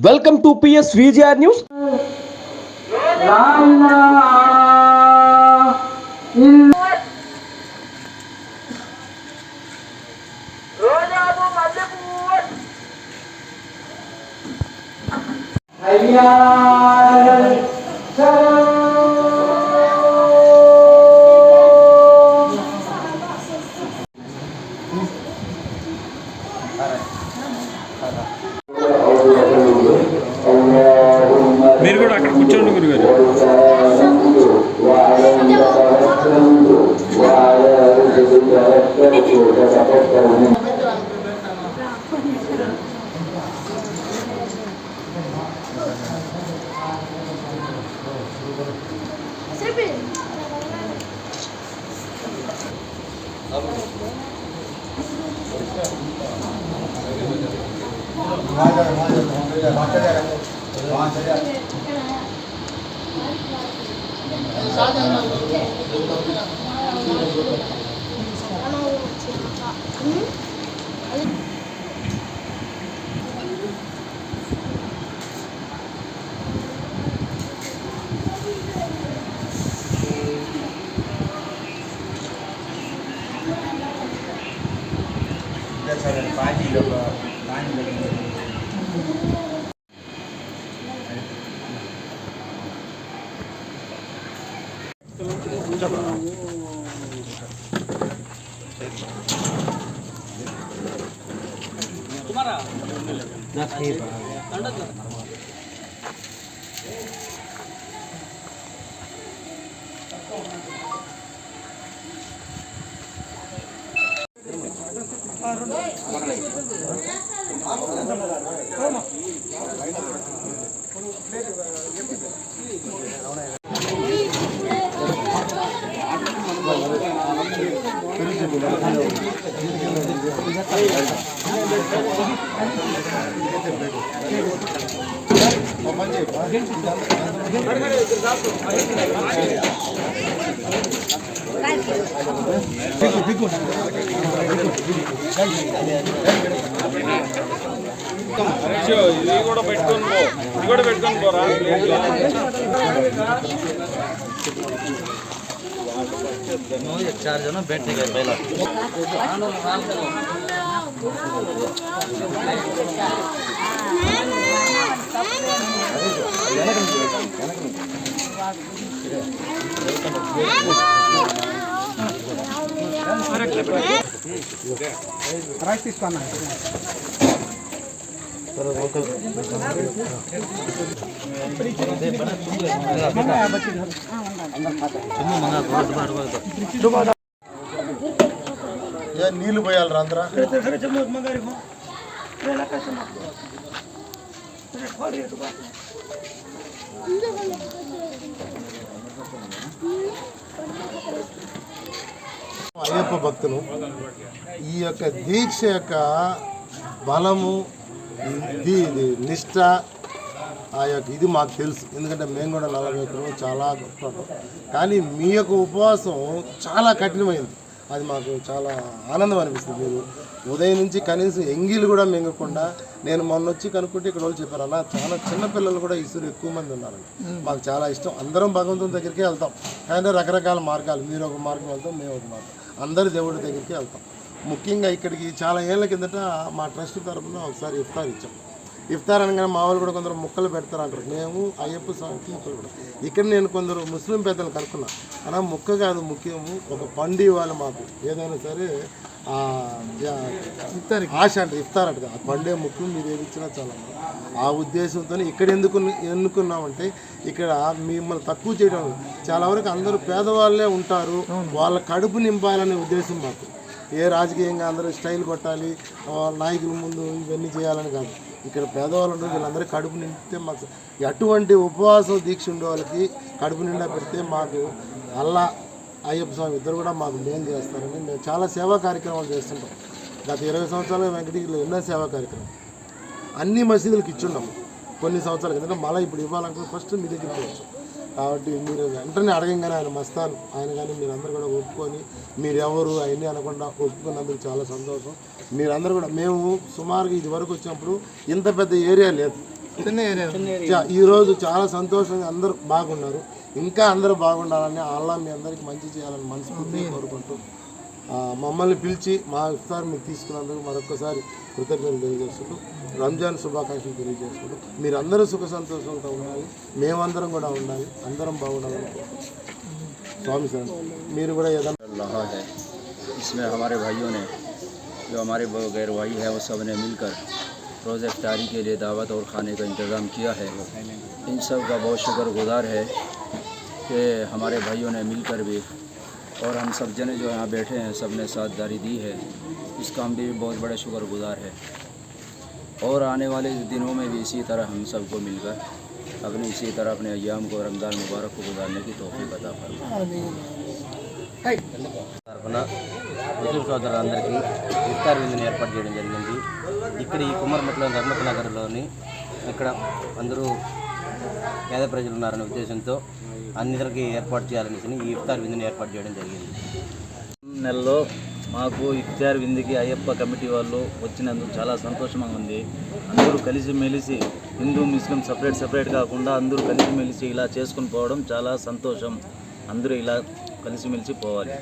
Welcome to PS VGR News. మీరు కూడా అక్కడ కూర్చోండి గురుగారు. ఇది కూడా పెట్టుకొని పోరా. चार जन बैठने गए पहला తీసుకున్నా నీళ్ళు పోయాలి రంధ్ర అయ్యప్ప భక్తులు ఈ యొక్క దీక్ష యొక్క బలము ఇది నిష్ట ఆ యొక్క ఇది మాకు తెలుసు. ఎందుకంటే మేము కూడా 40 ఎకరం చాలా గొప్ప. కానీ మీ యొక్క ఉపవాసం చాలా కఠినమైంది. అది మాకు చాలా ఆనందం అనిపిస్తుంది. మీరు ఉదయం నుంచి కనీసం ఎంగిలు కూడా మింగకుండా, నేను మొన్న వచ్చి కనుక్కుంటే ఇక్కడ వాళ్ళు చెప్పారు అలా చాలా చిన్నపిల్లలు కూడా ఈశ్వరు ఎక్కువ మంది ఉన్నారండి. మాకు చాలా ఇష్టం. అందరం భగవంతుని దగ్గరికి వెళ్తాం. కానీ రకరకాల మార్గాలు, మీరు ఒక మార్గం వెళ్తాం, మేము ఒక మార్గం, అందరు దేవుడి దగ్గరికి వెళ్తాం. ముఖ్యంగా ఇక్కడికి చాలా ఏళ్ళ కిందట మా ట్రస్ట్ తరఫున ఒకసారి ఇఫ్తార్ ఇచ్చాం. ఇఫ్తార్ అనగానే మా వాళ్ళు కూడా కొందరు ముక్కలు పెడతారు అంటారు. మేము అయ్యప్ప స్వామికి ముక్కలు పెడతాం. ఇక్కడ నేను కొందరు ముస్లిం పెద్దలు కనుక్కున్నా, అలా ముక్క కాదు, ముఖ్యము ఒక పండు ఇవ్వాలి మాకు, ఏదైనా సరే ఆశ అంటే ఇఫ్తార్ అంట, ఆ పండే ముఖ్యం, మీరు ఏది ఇచ్చినా చాలా. ఆ ఉద్దేశంతో ఇక్కడ ఎన్నుకున్నామంటే ఇక్కడ మిమ్మల్ని తక్కువ చేయడం. చాలా వరకు అందరూ పేదవాళ్ళే ఉంటారు, వాళ్ళ కడుపు నింపాలనే ఉద్దేశం మాకు. ఏ రాజకీయంగా అందరూ స్టైల్ కొట్టాలి, నాయకుల ముందు ఇవన్నీ చేయాలని కాదు. ఇక్కడ పేదవాళ్ళు ఉంటారు, వీళ్ళందరూ కడుపు నింపితే మాకు ఎటువంటి ఉపవాసం దీక్ష ఉండే వాళ్ళకి కడుపు నిండా పెడితే మాకు అల్లా అయ్యప్ప స్వామి ఇద్దరు కూడా మాకు మేలు చేస్తారని మేము చాలా సేవా కార్యక్రమాలు చేస్తుంటాం. గత 20 సంవత్సరాలుగా వెంకటగిరిలో ఎన్నో సేవా కార్యక్రమం అన్ని మసీదులకు ఇచ్చున్నాము. కొన్ని సంవత్సరాలు ఎందుకంటే మళ్ళీ ఇప్పుడు ఇవ్వాలనుకుంటే ఫస్ట్ మీ దగ్గరికి వచ్చు. కాబట్టి మీరు వెంటనే అడగంగానే ఆయన మస్తాన్ ఆయన కానీ మీరందరూ కూడా ఒప్పుకొని, మీరెవరు అవన్నీ అనకుండా ఒప్పుకున్నందుకు చాలా సంతోషం. మీరందరూ కూడా, మేము సుమారుగా ఇది వరకు వచ్చినప్పుడు ఇంత పెద్ద ఏరియా లేదు, ఈరోజు చాలా సంతోషంగా అందరూ బాగున్నారు. ఇంకా అందరూ బాగుండాలని అల్లా మీ అందరికి మంచి చేయాలని మనస్ఫూర్తిగా కోరుకుంటూ మమ్మల్ని పిలిచి మా ఇఫ్తార్ మీకు తీసుకున్నందుకు మరొకసారి కృతజ్ఞతలు తెలియజేసుకుంటూ రంజాన్ శుభాకాంక్షలు తెలియజేసుకుంటూ మీరందరూ సుఖ సంతోషంతో ఉండాలి, మేమందరం కూడా ఉండాలి, అందరం బాగుండాలని स्वामी सर मेरे बड़ा रहा है। इसमें हमारे भाइयों ने जो हमारे गैर भाई है वो सब ने मिलकर रोज़ इफ्तारी के लिए दावत और खाने का इंतज़ाम किया है। इन सब का बहुत शुक्रगुजार है कि हमारे भाइयों ने मिलकर भी और हम सब जने जो यहाँ बैठे हैं सब ने साझेदारी दी है। इसका हम भी बहुत बड़े शुक्रगुजार है और आने वाले दिनों में भी इसी तरह हम सबको मिलकर अपने इसी तरह अपने अय्याम को रमज़ान मुबारक को गुजारने की तौफीक अता फरमाए। తరఫున ముస్లిం సోదరులందరికీ ఇఫ్తార్ విందుని ఏర్పాటు చేయడం జరిగింది. ఇక్కడ ఈ కుమ్మరమెట్లోని ధర్మత నగర్లోని ఇక్కడ అందరూ పేద ప్రజలు ఉన్నారనే ఉద్దేశంతో అందరికీ ఏర్పాటు చేయాలనేసి ఈ ఇఫ్తార్ విందుని ఏర్పాటు చేయడం జరిగింది. నెలలో మాకు ఇఫ్తార్ విందుకి అయ్యప్ప కమిటీ వాళ్ళు వచ్చినందుకు చాలా సంతోషంగా ఉంది. అందరూ కలిసిమెలిసి హిందూ ముస్లిం సపరేట్ కాకుండా అందరూ కలిసిమెలిసి ఇలా చేసుకుని పోవడం చాలా సంతోషం. అందరూ ఇలా కలిసిమెలిసి పోవాలి.